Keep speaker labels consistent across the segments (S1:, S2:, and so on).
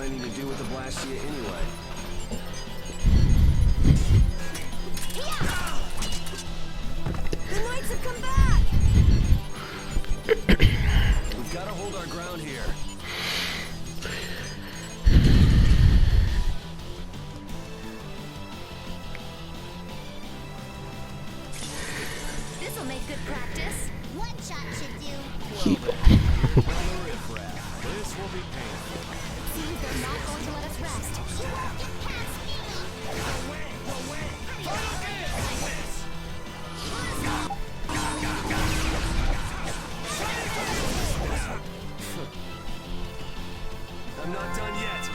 S1: I need to do with the Blastia anyway?
S2: The knights have come back!
S1: We've got to hold our ground here.
S2: This'll make good practice. One shot should do.
S3: Keep
S1: This will be painful.
S2: Seems they're not going to let us rest. You won't get past me!
S1: I'm not done yet.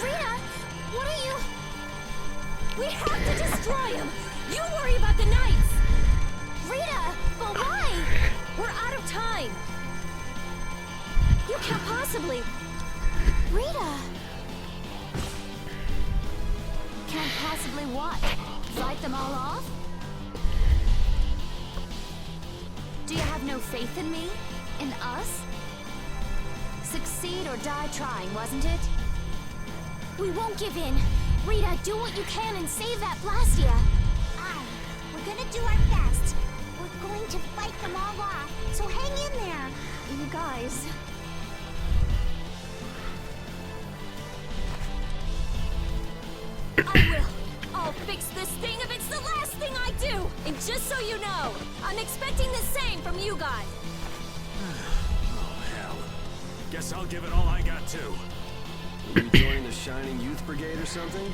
S2: Rita! What are you... We have to destroy him! You worry about the knights! Rita! But why? We're out of time! You can't possibly... Rita! Can't possibly what? Fight them all off? Do you have no faith in me? In us? Succeed or die trying, wasn't it? We won't give in. Rita, do what you can and save that Blastia. Aye, we're gonna do our best. We're going to fight them all off, so hang in there. You guys... I will. I'll fix this thing if it's the last thing I do. And just so you know, I'm expecting the same from you guys.
S1: Oh, hell. Guess I'll give it all I got, too. Will you join the Shining Youth Brigade or something?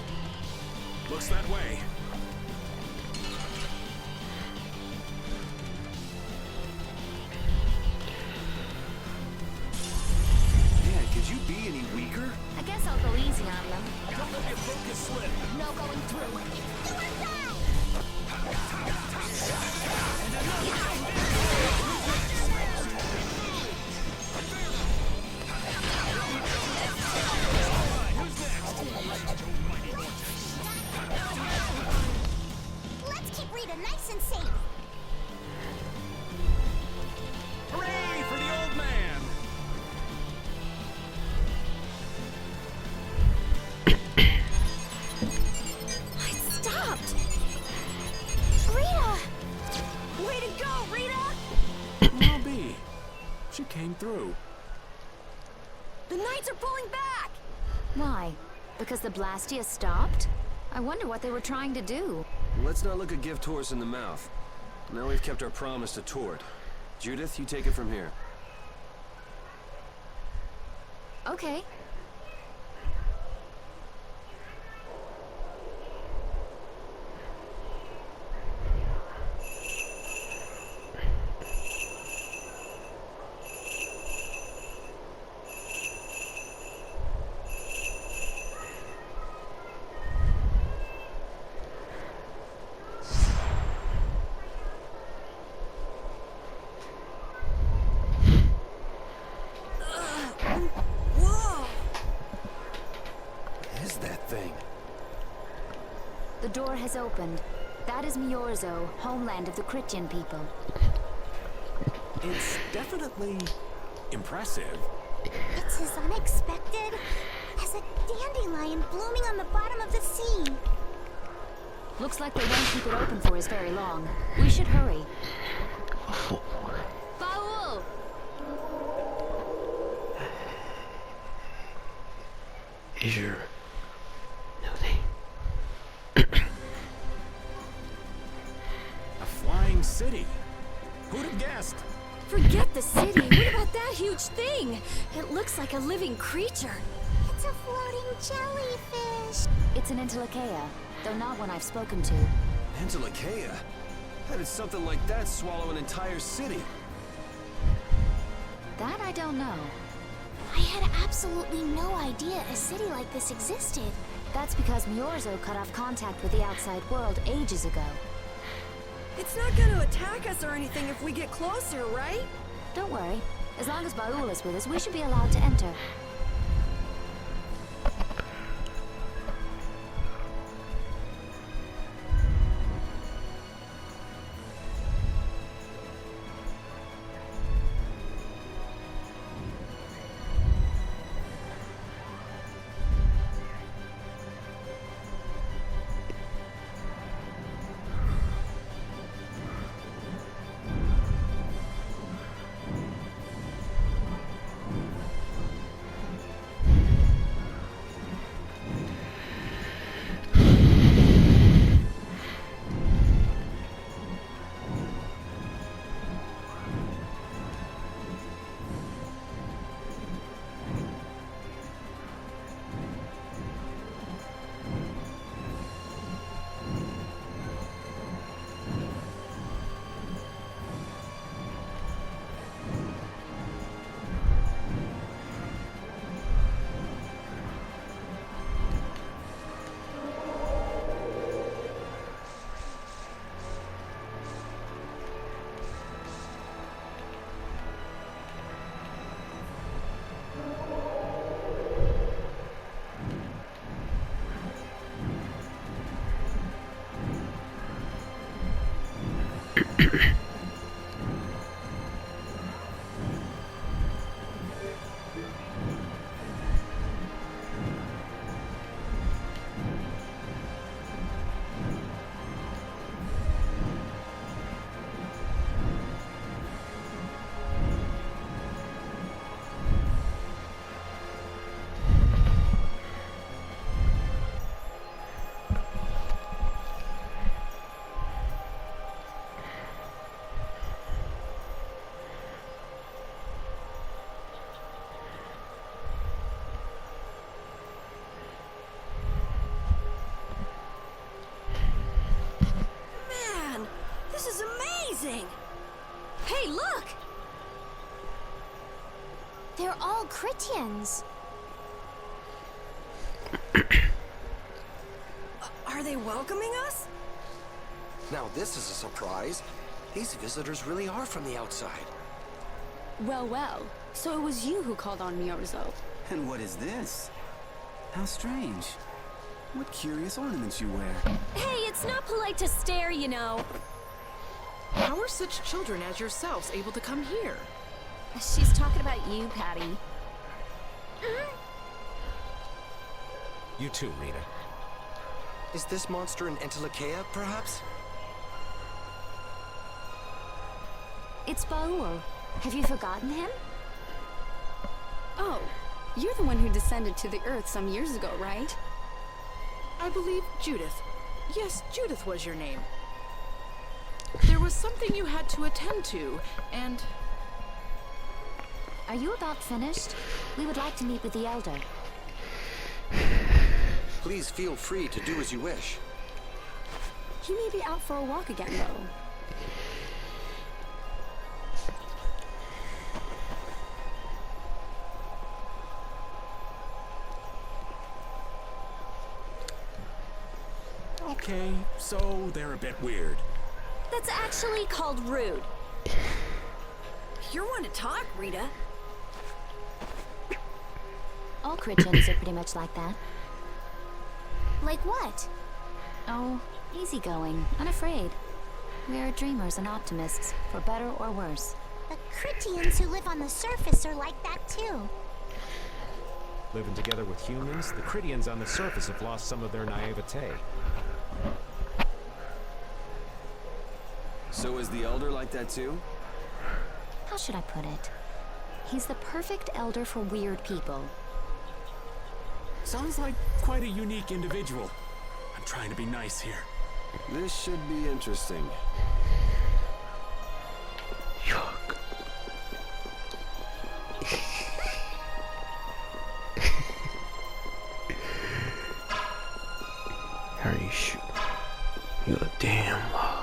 S1: Looks that way. Yeah, could you be any weaker?
S2: I guess I'll go easy on them.
S1: Don't let your focus slip.
S2: No going through. Let's keep Rita nice and safe.
S1: Hooray for the old man!
S2: It stopped. Rita! Way to go, Rita!
S1: Well, B. She came through.
S2: The knights are pulling back! Why? Because the Blastia stopped? I wonder what they were trying to do.
S1: Let's not look a gift horse in the mouth. Now we've kept our promise to Tord. Judith, you take it from here.
S2: Okay. The door has opened. That is Miorzo, homeland of the Christian people.
S1: It's definitely impressive.
S2: It's as unexpected as a dandelion blooming on the bottom of the sea. Looks like they won't keep it open for us very long. We should hurry. Baul!
S3: Is your
S1: A flying city. Who'd have guessed?
S2: Forget the city. What about that huge thing? It looks like a living creature. It's a floating jellyfish. It's an Entelekea, though not one I've spoken to.
S1: Entelekea? How did something like that swallow an entire city?
S2: That I don't know. I had absolutely no idea a city like this existed. That's because Miorzo cut off contact with the outside world ages ago.
S4: It's not gonna attack us or anything if we get closer, right?
S2: Don't worry. As long as Baul is with us, we should be allowed to enter.
S4: Man, this is amazing! Hey, look!
S2: They're all Critians.
S4: Are they welcoming us?
S5: Now this is a surprise. These visitors really are from the outside.
S6: Well, well. So it was you who called on Miorzo.
S7: And what is this? How strange. What curious ornaments you wear.
S6: Hey, it's not polite to stare, you know.
S8: How are such children as yourselves able to come here?
S2: She's talking about you, Patty.
S1: You too, Rita.
S5: Is this monster an Entelekea, perhaps?
S2: It's Baul. Have you forgotten him?
S6: Oh, you're the one who descended to the Earth some years ago, right?
S8: I believe Judith. Yes, Judith was your name. There was something you had to attend to, and...
S2: Are you about finished? We would like to meet with the Elder.
S5: Please feel free to do as you wish.
S6: He may be out for a walk again, though.
S1: Okay, so they're a bit weird.
S2: That's actually called rude.
S4: You're one to talk, Rita.
S2: All Critians are pretty much like that. Like what? Oh, easygoing, unafraid. We are dreamers and optimists, for better or worse.
S9: The Critians who live on the surface are like that too.
S10: Living together with humans, the Critians on the surface have lost some of their naivete.
S1: So is the Elder like that too?
S2: How should I put it? He's the perfect elder for weird people.
S1: Sounds like quite a unique individual. I'm trying to be nice here. This should be interesting.
S3: Yuck. Are you sure? You a damn lie.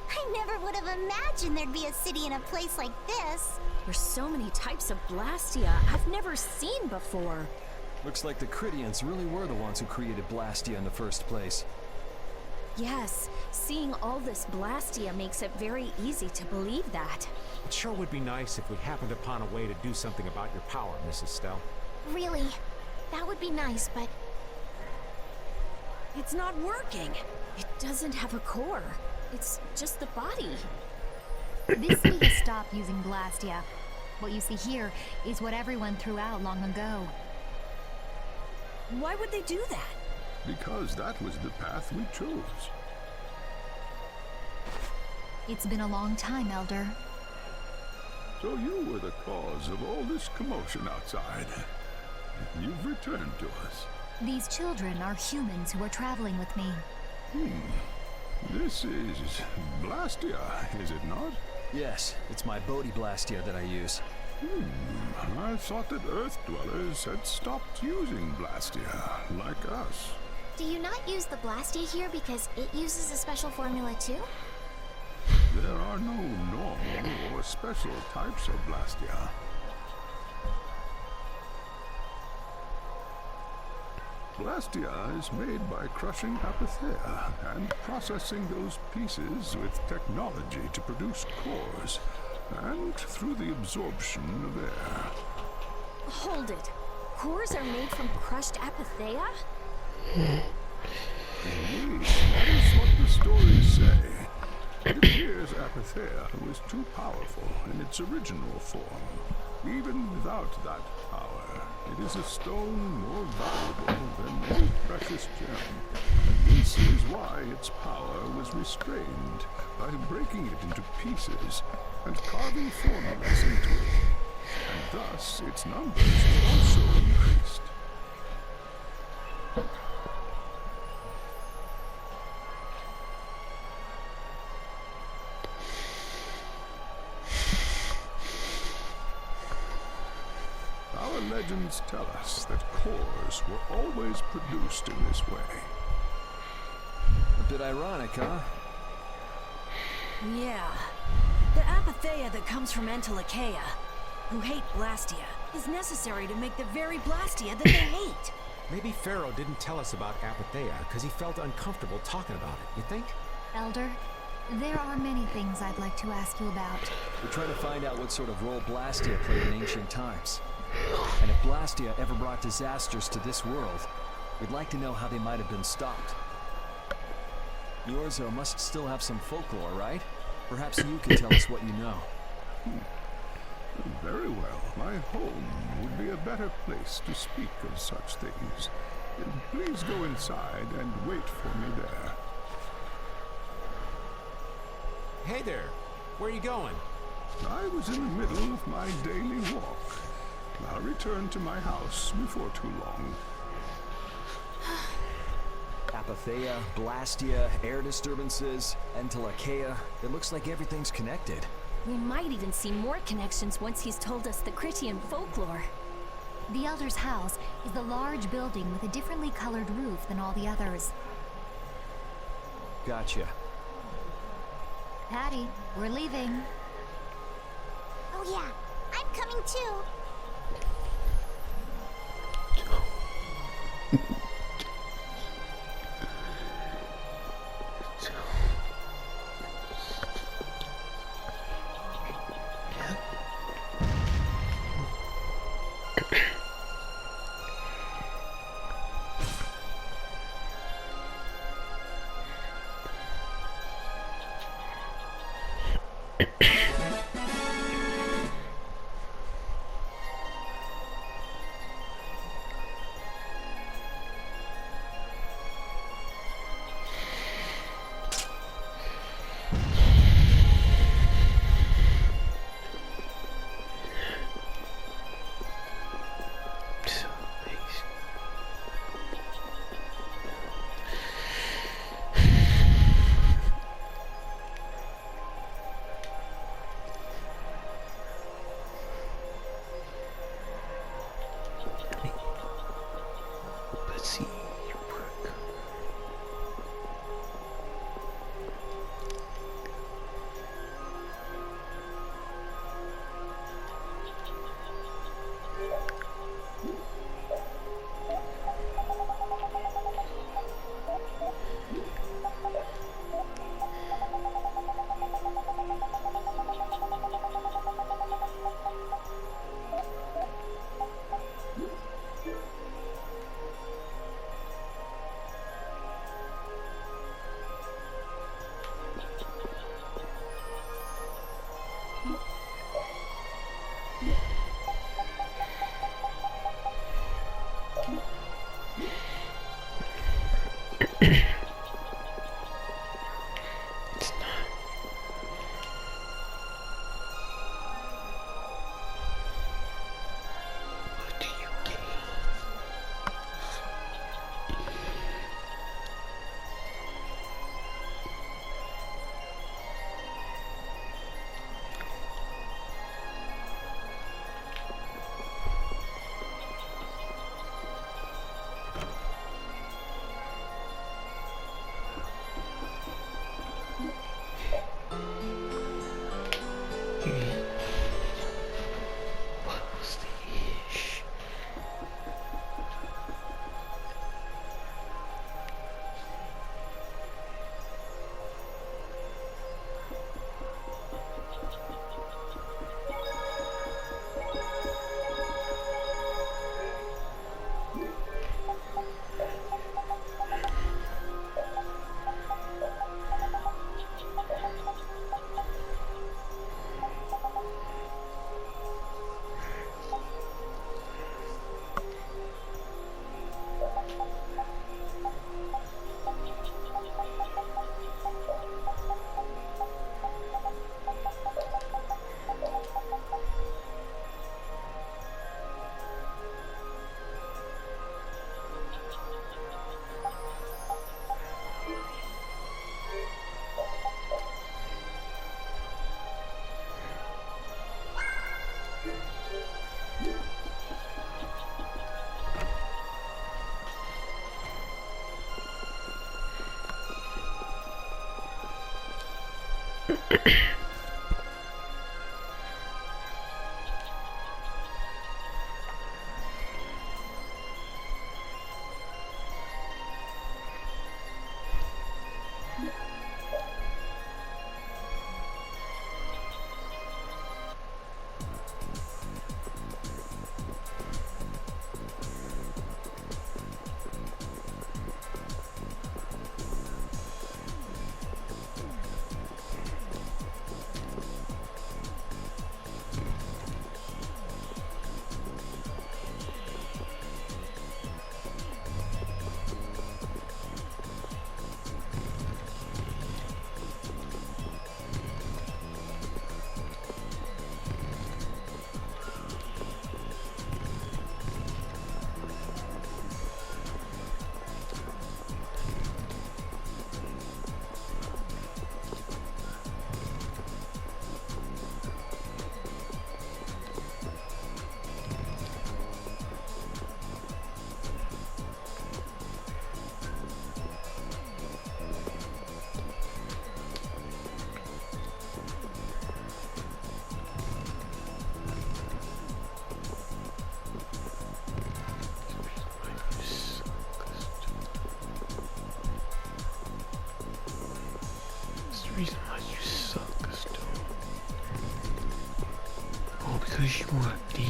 S9: I never would have imagined there'd be a city in a place like this.
S6: There's so many types of Blastia I've never seen before.
S11: Looks like the Critians really were the ones who created Blastia in the first place.
S6: Yes, seeing all this Blastia makes it very easy to believe that.
S10: It sure would be nice if we happened upon a way to do something about your power, Mrs. Stell.
S9: Really, that would be nice, but
S4: It's not working.
S6: It doesn't have a core. It's just the body.
S12: This city has stopped using Blastia. What you see here is what everyone threw out long ago.
S4: Why would they do that?
S13: Because that was the path we chose.
S12: It's been a long time, Elder.
S13: So you were the cause of all this commotion outside. You've returned to us.
S12: These children are humans who are traveling with me.
S13: This is Blastia, is it not?
S11: Yes, it's my Bodhi Blastia that I use.
S13: I thought that Earth dwellers had stopped using Blastia, like us.
S2: Do you not use the Blastia here because it uses a special formula too?
S13: There are no normal or special types of Blastia. Blastia is made by crushing Apathea and processing those pieces with technology to produce cores, and through the absorption of air.
S6: Hold it. Cores are made from crushed Apathea?
S13: Indeed, that is what the stories say. It appears Apathea was too powerful in its original form. Even without that power, it is a stone more valuable than any precious gem. This is why its power was restrained by breaking it into pieces and carving formulas into it. And thus its numbers were also increased. Our legends tell us that cores were always produced in this way.
S11: A bit ironic, huh?
S4: Yeah. The Apathea that comes from Entelakea, who hate Blastia, is necessary to make the very Blastia that they hate.
S10: Maybe Pharaoh didn't tell us about Apathea because he felt uncomfortable talking about it, you think?
S12: Elder, there are many things I'd like to ask you about.
S11: We're trying to find out what sort of role Blastia played in ancient times. And if Blastia ever brought disasters to this world, we'd like to know how they might have been stopped. Yours must still have some folklore, right? Perhaps you can tell us what you know.
S13: Very well. My home would be a better place to speak of such things. Please go inside and wait for me there.
S10: Hey there, where are you going?
S13: I was in the middle of my daily walk. I'll return to my house before too long.
S11: Apathea, Blastia, air disturbances, Entelakea. It looks like everything's connected.
S6: We might even see more connections once he's told us the Critian folklore.
S12: The Elder's house is the large building with a differently colored roof than all the others.
S11: Gotcha.
S12: Patty, we're leaving.
S9: Oh yeah, I'm coming too.
S3: Reason why you suck, Stone. Oh, because you want the.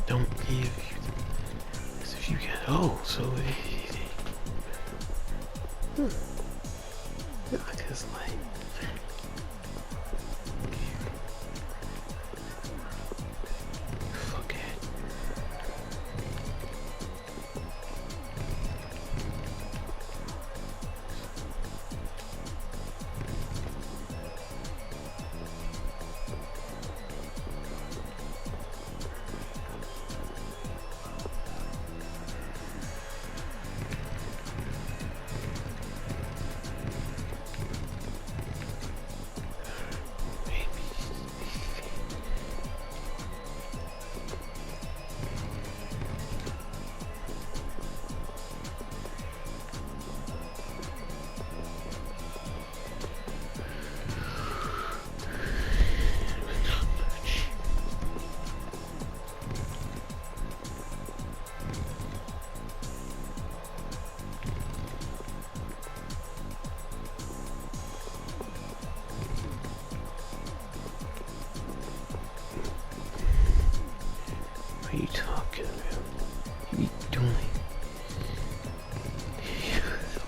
S3: Don't give you, because if you get so because like fuck it. What are you talking about? What are you doing? He'll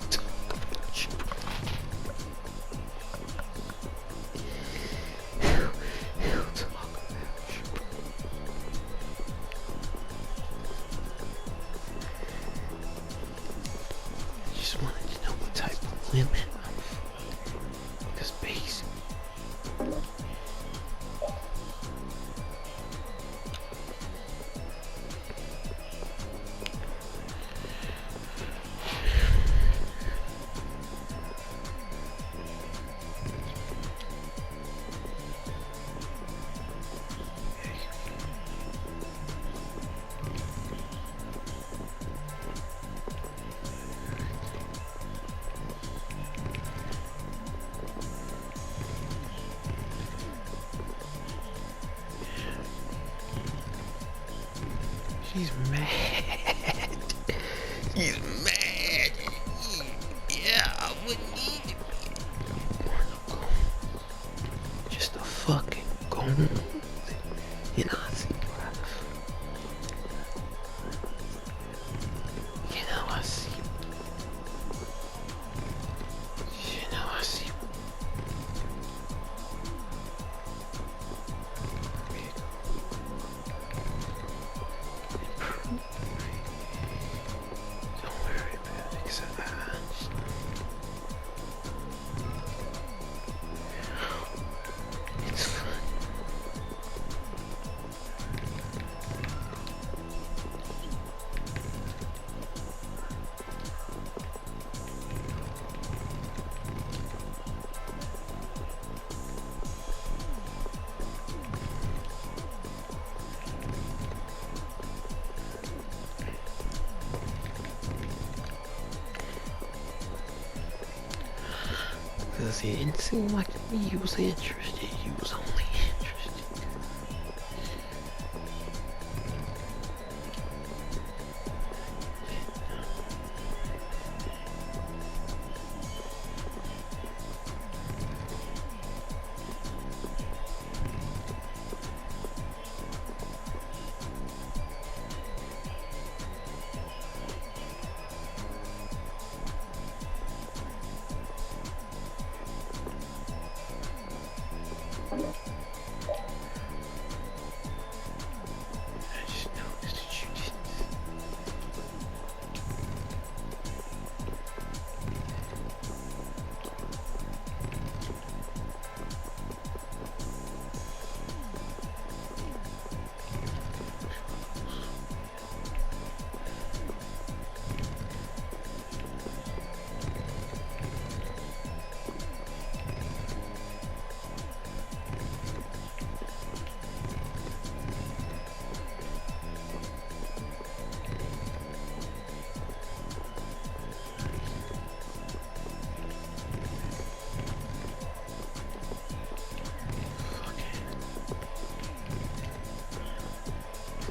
S3: talk about you. He'll talk about you. I just wanted to know what type of women I'm for. Because basically he's mad. He's mad. Yeah, I wouldn't need to be. Just a fucking goon. You know, I see. You know, I Because it didn't seem like he was interested. He was only interested.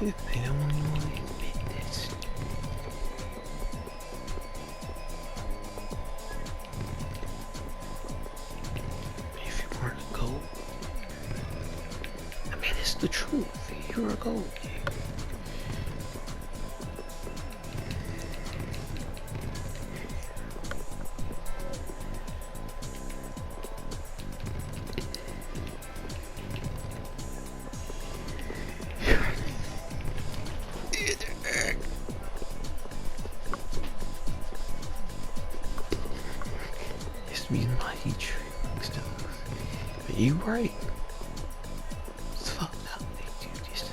S3: They don't want to admit this. If you weren't a goat, I mean, it's the truth. You're a goat. But you right. It's fucked up, they do this.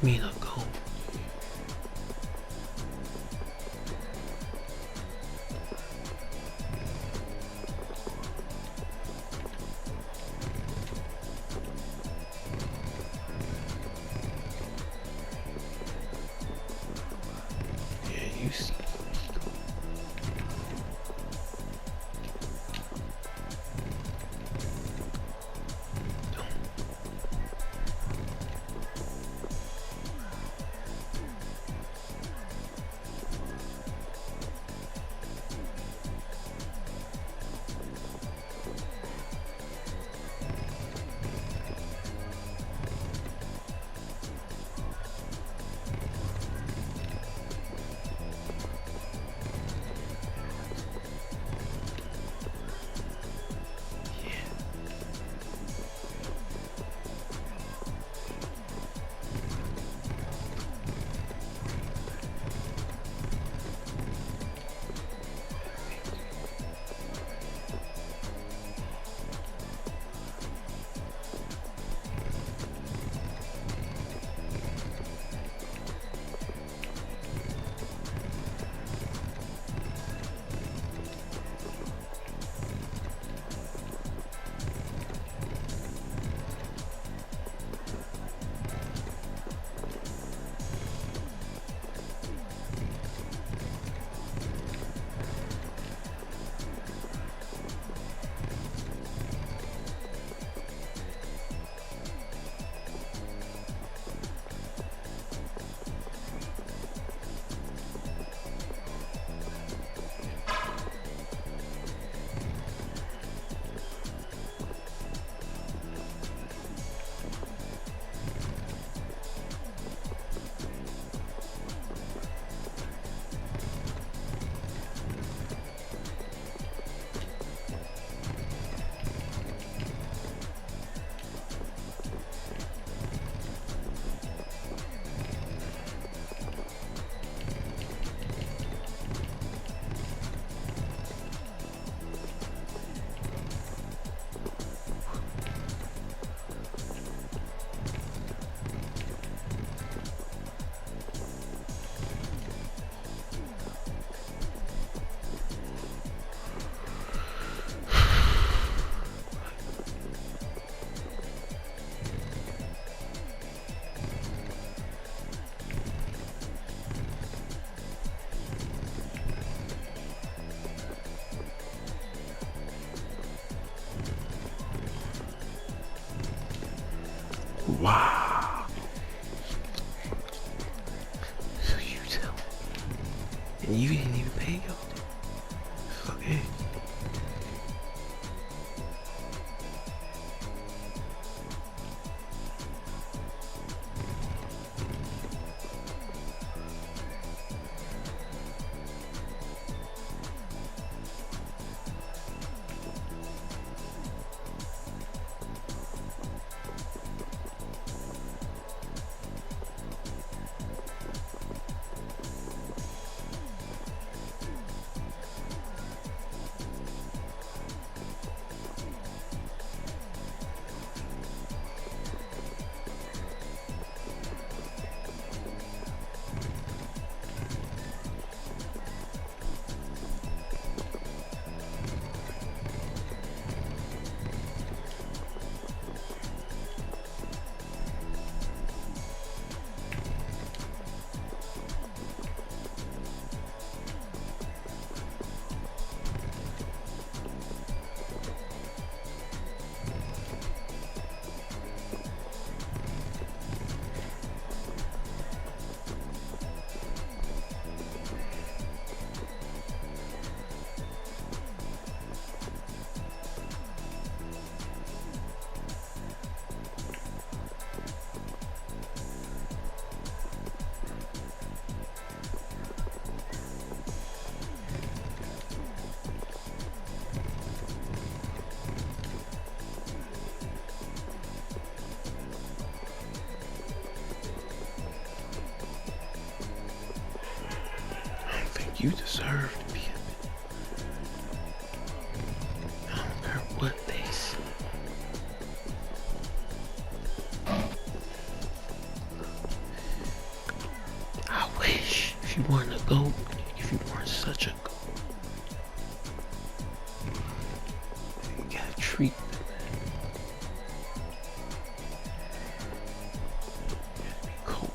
S3: Me not go. Yeah, you see. Wow. So you tell me. And you didn't even pay your fuck it. You deserve to be a I don't care what they say. I wish if you weren't a goat, if you weren't such a goat, you gotta treat them. You gotta be cool.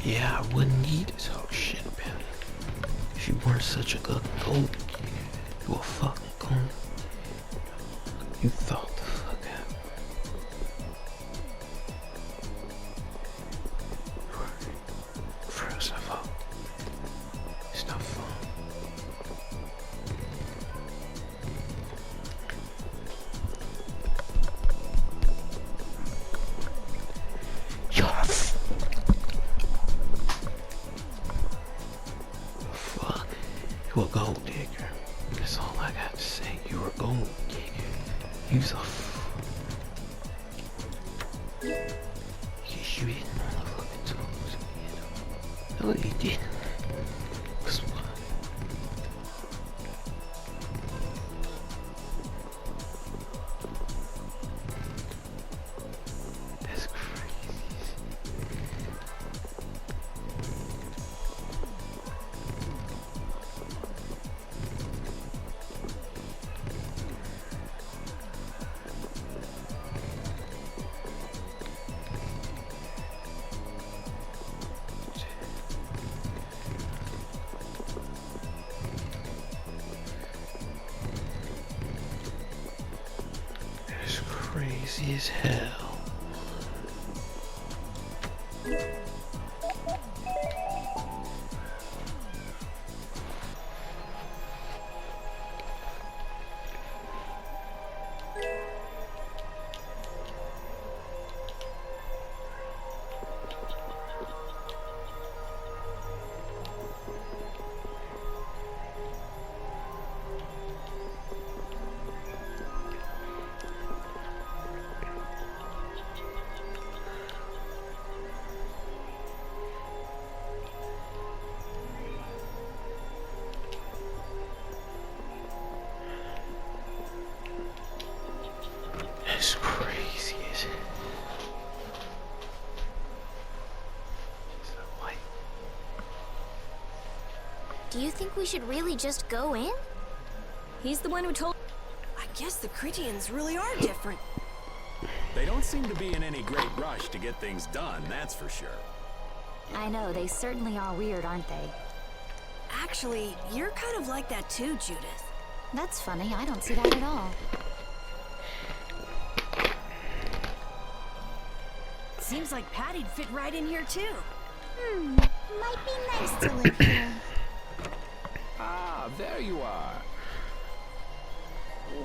S3: Yeah, I wouldn't need to talk shit about it. If you weren't such a good goat, you a fucking goat. You thought the fuck out. First of all, it's not fun. You're a fuck. You a gold digger. That's all I got to say. You a gold digger. You's a you didn't motherfucking toes. No, you didn't. Cause what? That's crazy. crazy as hell. That's crazy as hell.
S2: Do you think we should really just go in?
S4: He's the one who told... I guess the Critians really are different.
S1: They don't seem to be in any great rush to get things done, that's for sure.
S6: I know, they certainly are weird, aren't they?
S4: Actually, you're kind of like that too, Judith.
S6: That's funny, I don't see that at all.
S4: Seems like Patty'd fit right in here too.
S9: Might be nice to live here.
S14: Ah, there you are.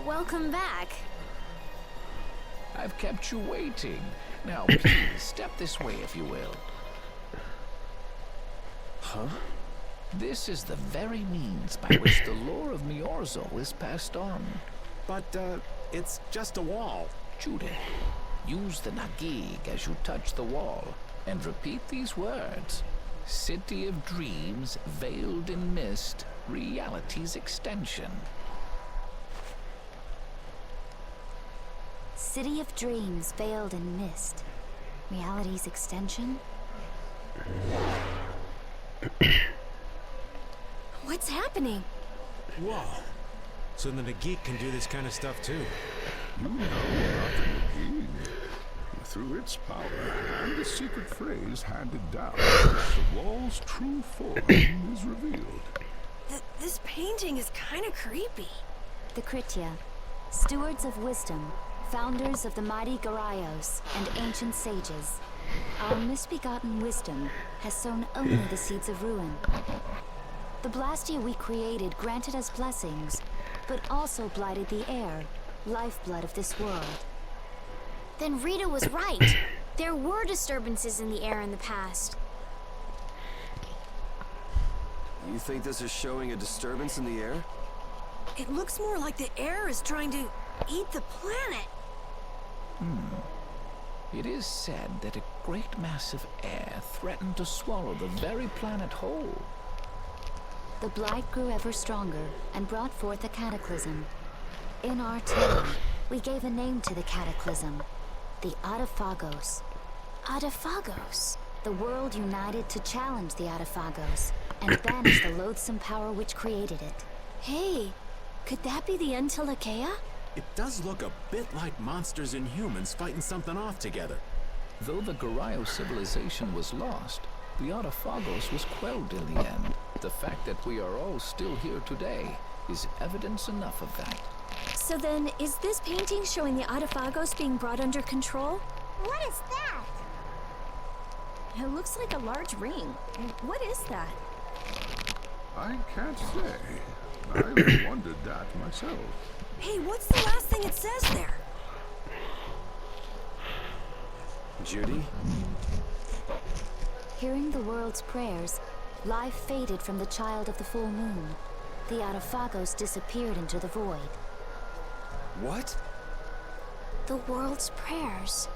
S2: Welcome back.
S14: I've kept you waiting. Now, please, step this way if you will.
S5: Huh?
S14: This is the very means by which the lore of Miorzo is passed on.
S1: But, it's just a wall.
S14: Judith, use the Nagig as you touch the wall, and repeat these words. City of dreams, veiled in mist, reality's extension.
S6: City of dreams veiled in mist. Reality's extension?
S4: What's happening?
S10: Whoa. So the Nagik can do this kind of stuff too.
S13: You know about the Nagig. Through its power and the secret phrase handed down, the wall's true form is revealed.
S4: This painting is kind of creepy.
S6: The Kritya, stewards of wisdom, founders of the mighty Garayos and ancient sages. Our misbegotten wisdom has sown only the seeds of ruin. The Blastia we created granted us blessings, but also blighted the air, lifeblood of this world.
S2: Then Rita was right. There were disturbances in the air in the past.
S5: You think this is showing a disturbance in the air?
S4: It looks more like the air is trying to eat the planet.
S14: It is said that a great mass of air threatened to swallow the very planet whole.
S6: The blight grew ever stronger and brought forth a cataclysm. In our tale, we gave a name to the cataclysm. The Adaphagos.
S2: Adaphagos?
S6: The world united to challenge the Adaphagos and banish the loathsome power which created it.
S2: Hey, could that be the Entelekea?
S1: It does look a bit like monsters and humans fighting something off together.
S14: Though the Garayo civilization was lost, the Adaphagos was quelled in the end. The fact that we are all still here today is evidence enough of that.
S2: So then, is this painting showing the Adaphagos being brought under control?
S9: What is that?
S6: It looks like a large ring. What is that?
S13: I can't say. I've wondered that myself.
S4: Hey, what's the last thing it says there?
S5: Judy?
S6: Hearing the world's prayers, life faded from the child of the full moon. The Adaphagos disappeared into the void.
S5: What?
S2: The world's prayers.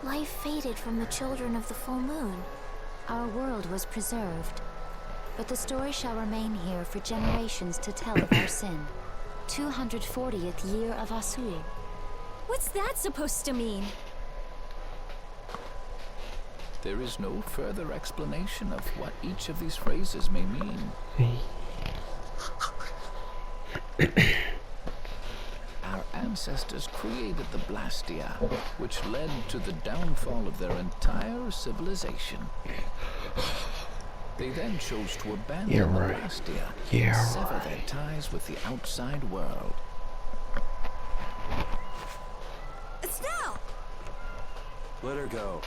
S2: Life faded from the children of the full moon.
S6: Our world was preserved, but the story shall remain here for generations to tell of our sin. 240th year of Asur.
S2: What's that supposed to mean?
S14: There is no further explanation of what each of these phrases may mean. Our ancestors created the Blastia, which led to the downfall of their entire civilization. They then chose to abandon the Blastia and sever their ties with the outside world.
S5: Let her go.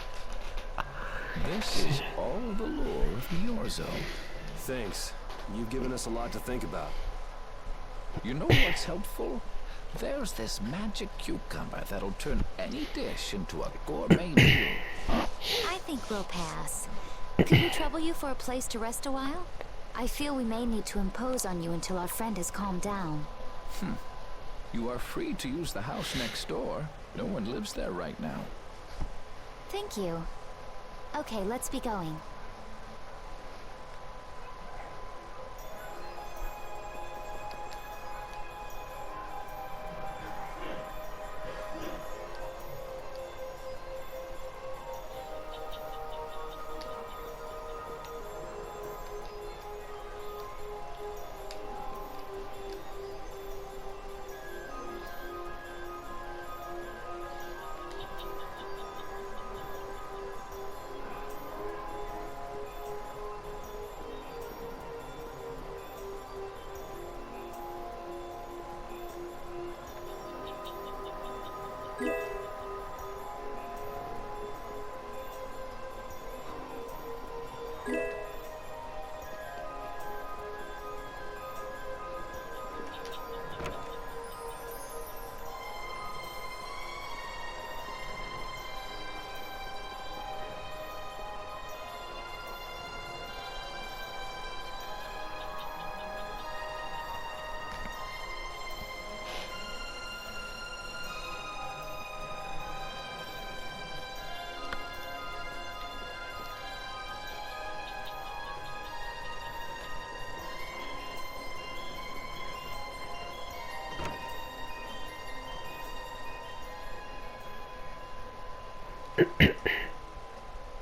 S14: This is all the lore of Myorzo.
S5: Thanks. You've given us a lot to think about.
S14: You know what's helpful? There's this magic cucumber that'll turn any dish into a gourmet meal.
S6: I think we'll pass. Could we trouble you for a place to rest a while? I feel we may need to impose on you until our friend has calmed down.
S14: You are free to use the house next door. No one lives there right now.
S6: Thank you. Okay, let's be going.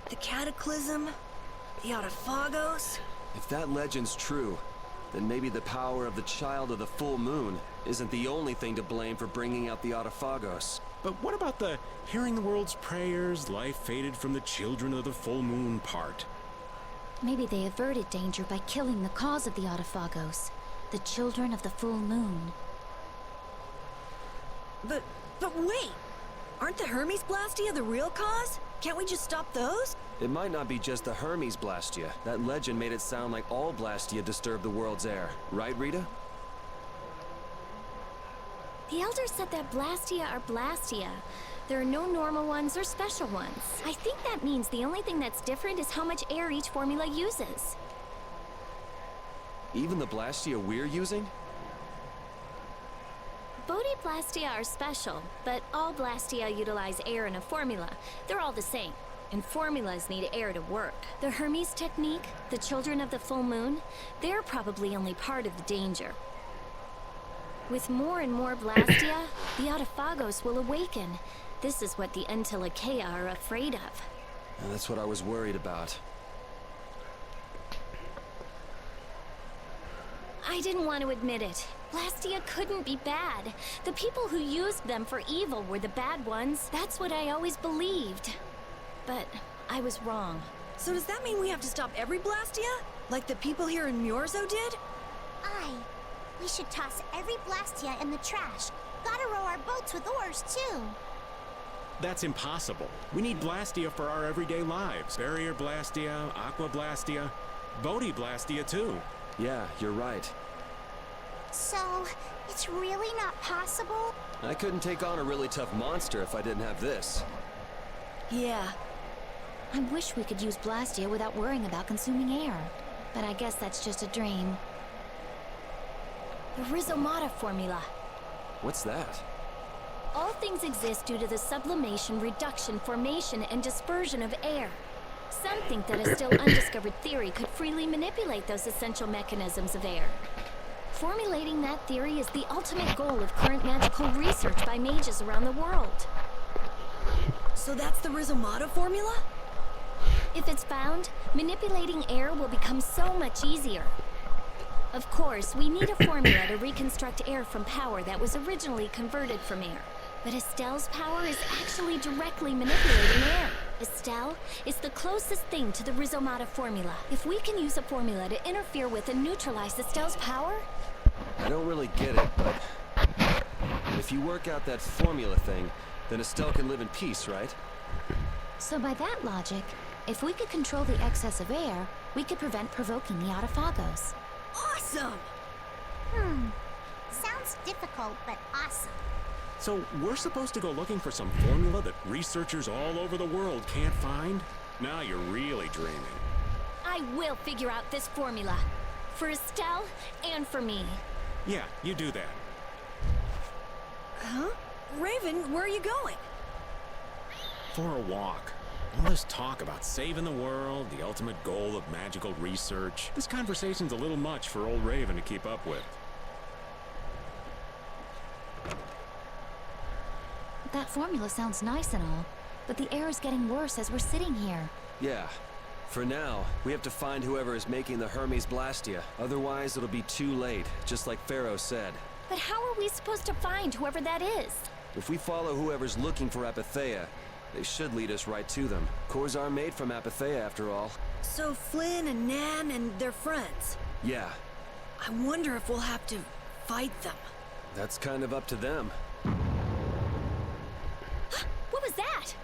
S4: The Cataclysm? The Autophagos?
S5: If that legend's true, then maybe the power of the Child of the Full Moon isn't the only thing to blame for bringing out the Autophagos.
S1: But what about the hearing the world's prayers, life faded from the children of the full moon part?
S6: Maybe they averted danger by killing the cause of the Autophagos, the children of the full moon.
S4: But wait! Aren't the Hermes Blastia the real cause? Can't we just stop those?
S5: It might not be just the Hermes Blastia. That legend made it sound like all Blastia disturb the world's air. Right, Rita?
S2: The elders said that Blastia are Blastia. There are no normal ones or special ones. I think that means the only thing that's different is how much air each formula uses.
S5: Even the Blastia we're using?
S2: Bodhi-Blastia are special, but all Blastia utilize air in a formula. They're all the same, and formulas need air to work. The Hermes technique, the children of the full moon, they're probably only part of the danger. With more and more Blastia, the Autophagos will awaken. This is what the Entelekea are afraid of.
S5: And that's what I was worried about.
S2: I didn't want to admit it. Blastia couldn't be bad. The people who used them for evil were the bad ones. That's what I always believed. But I was wrong.
S4: So does that mean we have to stop every Blastia? Like the people here in Myorzo did?
S9: Aye. We should toss every Blastia in the trash. Gotta row our boats with oars, too.
S1: That's impossible. We need Blastia for our everyday lives. Barrier Blastia, Aqua Blastia, Bodhi Blastia too.
S5: Yeah, you're right.
S9: So, it's really not possible?
S5: I couldn't take on a really tough monster if I didn't have this.
S4: Yeah.
S6: I wish we could use Blastia without worrying about consuming air. But I guess that's just a dream.
S2: The Rhizomata formula.
S5: What's that?
S2: All things exist due to the sublimation, reduction, formation, and dispersion of air. Some think that a still undiscovered theory could freely manipulate those essential mechanisms of air. Formulating that theory is the ultimate goal of current magical research by mages around the world.
S4: So that's the Rhizomata formula?
S2: If it's found, manipulating air will become so much easier. Of course, we need a formula to reconstruct air from power that was originally converted from air. But Estelle's power is actually directly manipulating air. Estelle is the closest thing to the Rhizomata formula. If we can use a formula to interfere with and neutralize Estelle's power...
S5: I don't really get it, but... if you work out that formula thing, then Estelle can live in peace, right?
S6: So by that logic, if we could control the excess of air, we could prevent provoking the Autophagos.
S4: Awesome!
S9: Sounds difficult, but awesome.
S1: So we're supposed to go looking for some formula that researchers all over the world can't find? Now you're really dreaming.
S2: I will figure out this formula. For Estelle and for me.
S1: Yeah, you do that.
S4: Huh? Raven, where are you going?
S1: For a walk. All this talk about saving the world, the ultimate goal of magical research. This conversation's a little much for old Raven to keep up with.
S6: That formula sounds nice and all, but the air is getting worse as we're sitting here.
S5: Yeah. For now, we have to find whoever is making the Hermes Blastia. Otherwise, it'll be too late, just like Pharaoh said.
S2: But how are we supposed to find whoever that is?
S5: If we follow whoever's looking for Apatheia, they should lead us right to them. Cores are made from Apatheia, after all.
S4: So Flynn and Nan and their friends.
S5: Yeah,
S4: I wonder if we'll have to fight them.
S5: that's kind of up to them.
S2: What was that?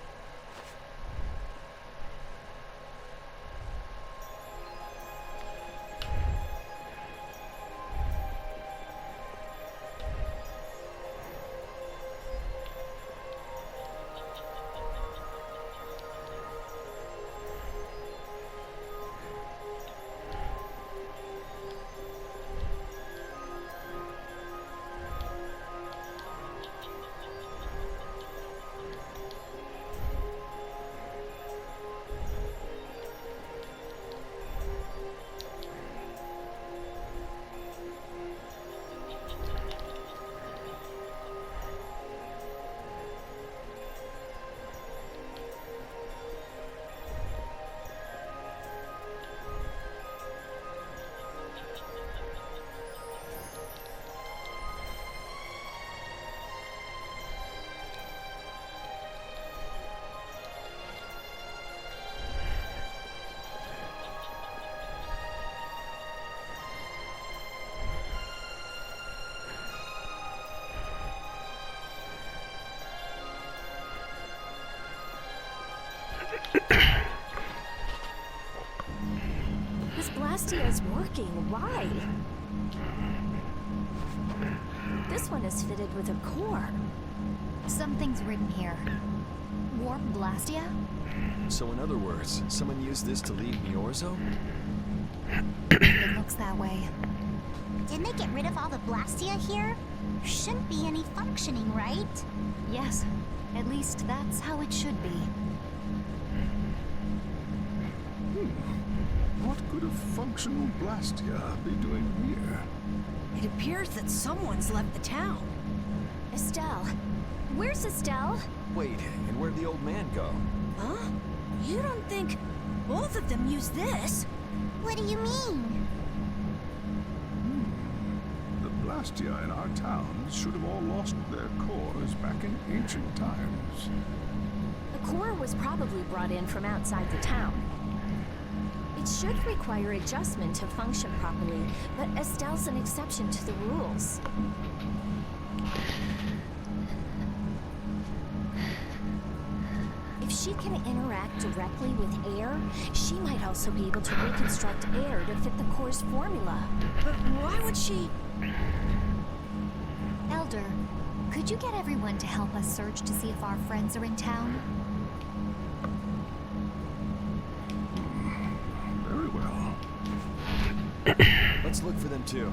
S2: This Blastia is working. Why? This one is fitted with a core.
S12: Something's written here. Warp Blastia?
S11: So in other words, someone used this to leave Miorzo?
S12: It looks that way.
S9: Didn't they get rid of all the Blastia here? Shouldn't be any functioning, right?
S6: Yes, at least that's how it should be.
S13: What could a functional Blastia be doing here?
S4: It appears that someone's left the town.
S2: Estelle. Where's Estelle?
S11: Wait, and where'd the old man go?
S4: Huh? You don't think both of them used this?
S9: What do you mean?
S13: The Blastia in our towns should have all lost their cores back in ancient times.
S2: The core was probably brought in from outside the town. It should require adjustment to function properly, but Estelle's an exception to the rules. If she can interact directly with air, she might also be able to reconstruct air to fit the core's formula.
S4: But why would she...
S12: Elder, could you get everyone to help us search to see if our friends are in town?
S13: Very well.
S11: Let's look for them too.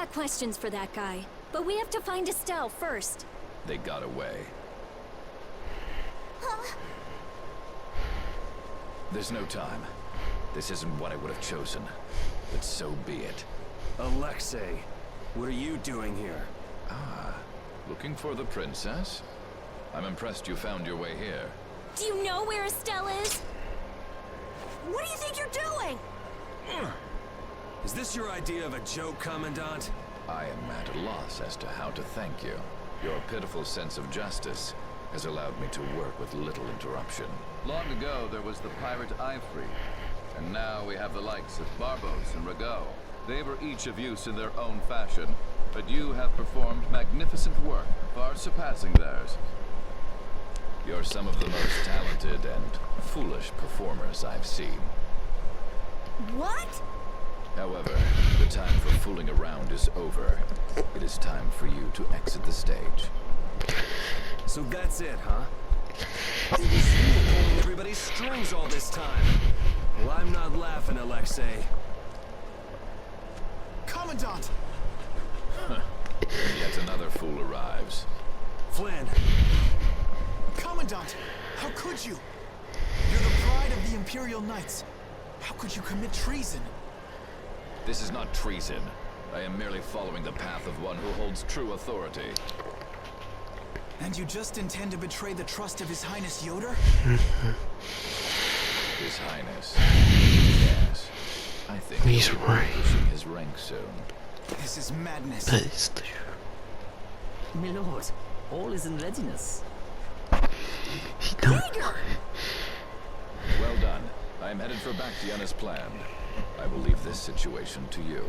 S4: got questions for that guy, but we have to find Estelle first.
S14: They got away.
S9: Huh?
S14: There's no time. This isn't what I would have chosen, but so be it.
S5: Alexei, what are you doing here?
S14: Ah, looking for the princess? I'm impressed you found your way here.
S4: Do you know where Estelle is? What do you think you're doing?
S5: Is this your idea of a joke, Commandant?
S14: I am at a loss as to how to thank you. Your pitiful sense of justice has allowed me to work with little interruption.
S15: Long ago, there was the pirate Ivory, and now we have the likes of Barbos and Rago. They were each of use in their own fashion, but you have performed magnificent work, far surpassing theirs.
S14: You're some of the most talented and foolish performers I've seen.
S4: What?
S14: However, the time for fooling around is over. It is time for you to exit the stage.
S5: So that's it, huh? It was you pulling everybody's strings all this time. Well, I'm not laughing, Alexei.
S1: Commandant!
S14: Yet another fool arrives.
S5: Flynn!
S1: Commandant! How could you? You're the pride of the Imperial Knights. How could you commit treason?
S14: This is not treason. I am merely following the path of one who holds true authority.
S1: And you just intend to betray the trust of His Highness Yoder?
S14: His Highness. Yes. I think
S3: he's
S14: he'll be
S3: right.
S14: pushing his rank soon.
S1: This is madness.
S3: That is the truth.
S16: My lord, all is in readiness.
S3: He don't.
S14: Well done. I am headed for Bactian as planned. I will leave this situation to you.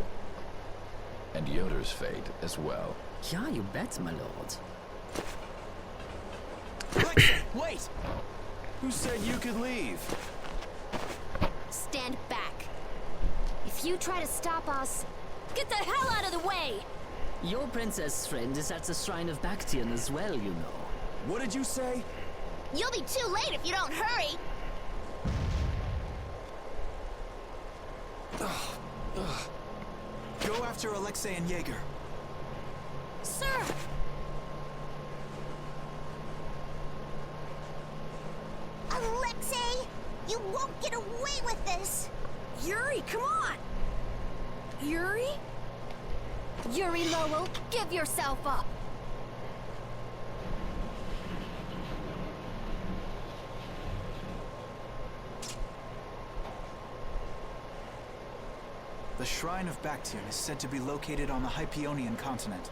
S14: And Yoder's fate as well.
S16: Yeah, you bet, my lord.
S1: Alexei, wait!
S5: Who said you could leave?
S2: Stand back. If you try to stop us, get the hell out of the way!
S16: Your princess friend is at the Shrine of Bactian as well, you know.
S5: What did you say?
S9: You'll be too late if you don't hurry.
S1: Go after Alexei and Jaeger.
S4: Sir!
S9: Alexei, you won't get away with this.
S4: Yuri, come on! Yuri?
S2: Yuri Lowell, give yourself up!
S1: The Shrine of Bactian is said to be located on the Hypeonian continent.